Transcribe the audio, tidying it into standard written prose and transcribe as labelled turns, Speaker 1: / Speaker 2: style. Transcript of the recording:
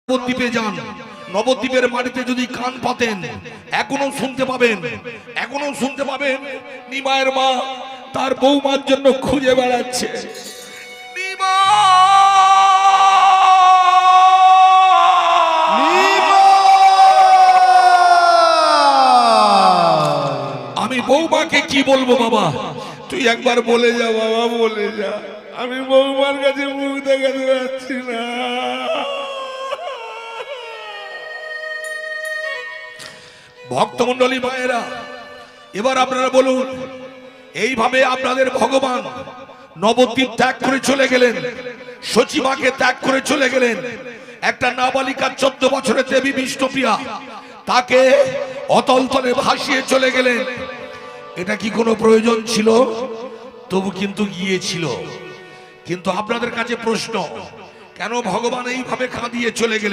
Speaker 1: নবদ্বীপে যান, নবদ্বীপের মাটিতে যদি কান পাতেন এখনো শুনতে পাবেন নিমায়ের মা তার বৌমার জন্য খুঁজে বেড়াচ্ছে। নিমা, আমি বৌমাকে কি বলবো বাবা, তুই একবার বলে যা বাবা, বলে যা, আমি বৌমার কাছে মুখ দেখাতে পারছি না। ভক্তমণ্ডলী মায়েরা, এবার আপনারা বলুন, এইভাবে আপনাদের ভগবান নবদ্বীপ ত্যাগ করে চলে গেলেন, সচিমাকে ত্যাগ করে চলে গেলেন, একটা নাবালিকা 14 বছরের দেবী বিষ্ণুপ্রিয়া তাকে অতল তলে ভাসিয়ে চলে গেলেন। এটা কি কোনো প্রয়োজন ছিল? তবু কিন্তু গিয়েছিল। কিন্তু আপনাদের কাছে প্রশ্ন, কেন ভগবান এইভাবে কাঁদিয়ে চলে গেলেন?